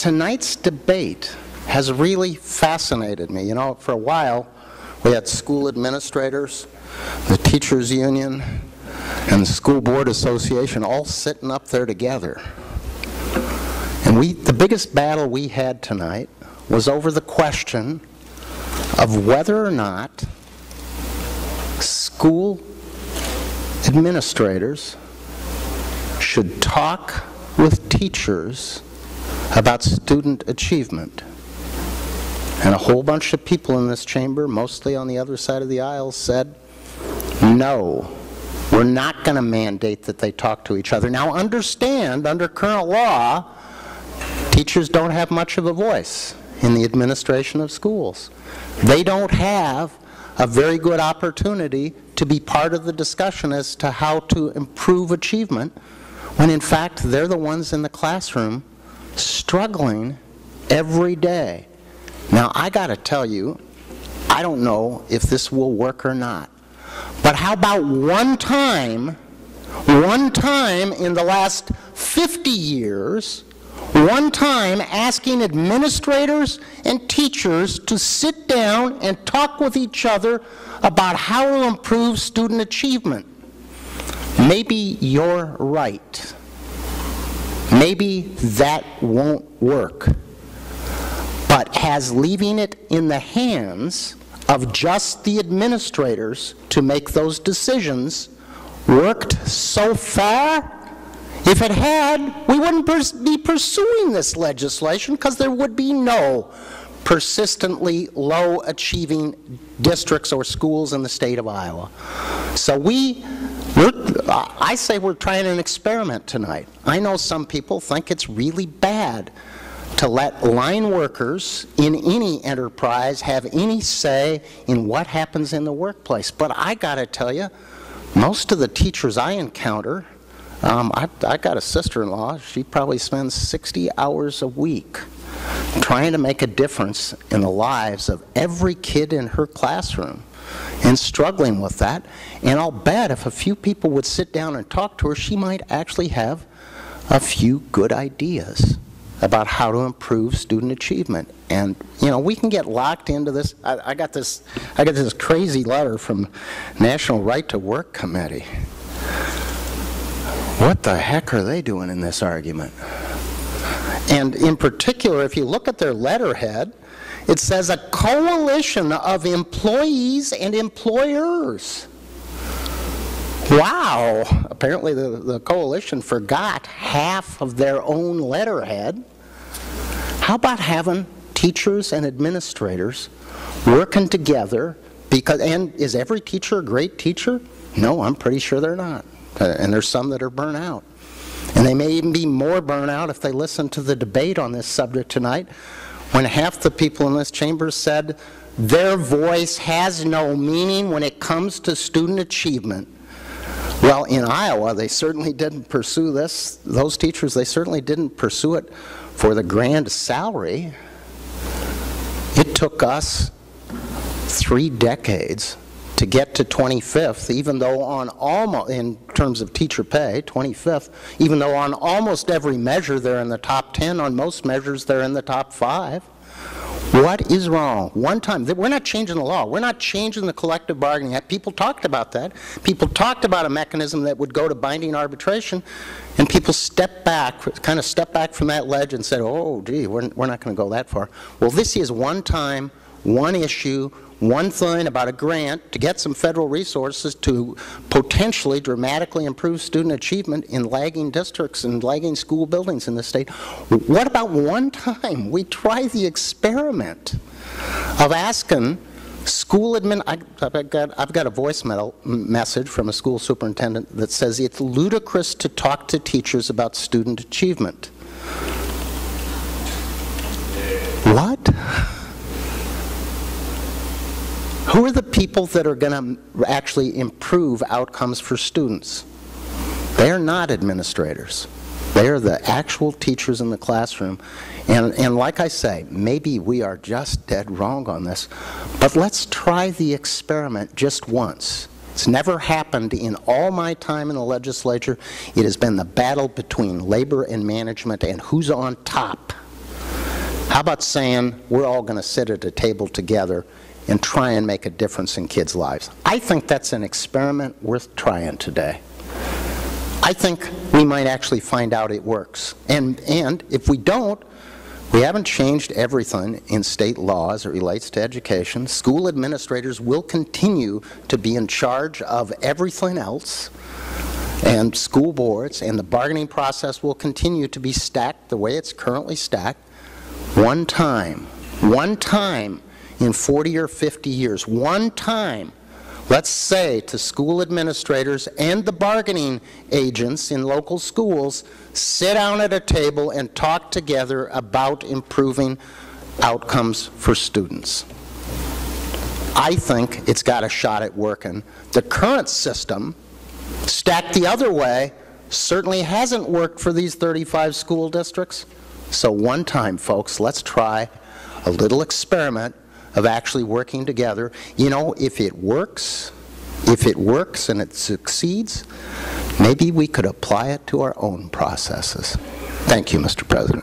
tonight's debate has really fascinated me. You know, for a while, we had school administrators, the teachers union, and the school board association all sitting up there together. And the biggest battle we had tonight was over the question of whether or not school administrators should talk with teachers about student achievement. And a whole bunch of people in this chamber, mostly on the other side of the aisle, said, no, we're not going to mandate that they talk to each other. Now understand, under current law, teachers don't have much of a voice in the administration of schools. They don't have a very good opportunity to be part of the discussion as to how to improve achievement, when in fact they're the ones in the classroom struggling every day. Now I got to tell you, I don't know if this will work or not, but how about one time in the last 50 years, one time asking administrators and teachers to sit down and talk with each other about how to improve student achievement. Maybe you're right. Maybe that won't work. But has leaving it in the hands of just the administrators to make those decisions worked so far? If it had, we wouldn't be pursuing this legislation, because there would be no persistently low achieving districts or schools in the state of Iowa. So I say we're trying an experiment tonight. I know some people think it's really bad to let line workers in any enterprise have any say in what happens in the workplace. But I gotta tell you, most of the teachers I encounter, I got a sister-in-law, she probably spends 60 hours a week trying to make a difference in the lives of every kid in her classroom and struggling with that. And I'll bet if a few people would sit down and talk to her, she might actually have a few good ideas about how to improve student achievement. And you know, we can get locked into this. I got this crazy letter from National Right to Work Committee. What the heck are they doing in this argument? And in particular, if you look at their letterhead, it says a coalition of employees and employers. Wow, apparently the coalition forgot half of their own letterhead. How about having teachers and administrators working together? And is every teacher a great teacher? No, I'm pretty sure they're not. And there's some that are burnt out. And they may even be more burnt out if they listen to the debate on this subject tonight, when half the people in this chamber said their voice has no meaning when it comes to student achievement. Well, in Iowa, they certainly didn't pursue this. Those teachers, they certainly didn't pursue it for the grand salary. It took us 3 decades to get to 25th, even though on almost, in terms of teacher pay, 25th, even though on almost every measure they're in the top 10, on most measures they're in the top 5. What is wrong? One time, we're not changing the law. We're not changing the collective bargaining act. People talked about that. People talked about a mechanism that would go to binding arbitration, and people stepped back, kind of stepped back from that ledge and said, oh, gee, we're not going to go that far. Well, this is one time, one issue, one thing about a grant to get some federal resources to potentially dramatically improve student achievement in lagging districts and lagging school buildings in the state. What about one time we try the experiment of asking school admin? I've got a voicemail message from a school superintendent that says it's ludicrous to talk to teachers about student achievement. What? Who are the people that are going to actually improve outcomes for students? They are not administrators. They are the actual teachers in the classroom. And like I say, maybe we are just dead wrong on this, but let's try the experiment just once. It's never happened in all my time in the legislature. It has been the battle between labor and management and who's on top. How about saying we're all going to sit at a table together and try and make a difference in kids' lives? I think that's an experiment worth trying today. I think we might actually find out it works. And if we don't, we haven't changed everything in state law as it relates to education. School administrators will continue to be in charge of everything else, and school boards, and the bargaining process will continue to be stacked the way it's currently stacked. One time in 40 or 50 years, one time, let's say to school administrators and the bargaining agents in local schools, sit down at a table and talk together about improving outcomes for students. I think it's got a shot at working. The current system, stacked the other way, certainly hasn't worked for these 35 school districts. So one time, folks, let's try a little experiment of actually working together. You know, if it works and it succeeds, maybe we could apply it to our own processes. Thank you, Mr. President.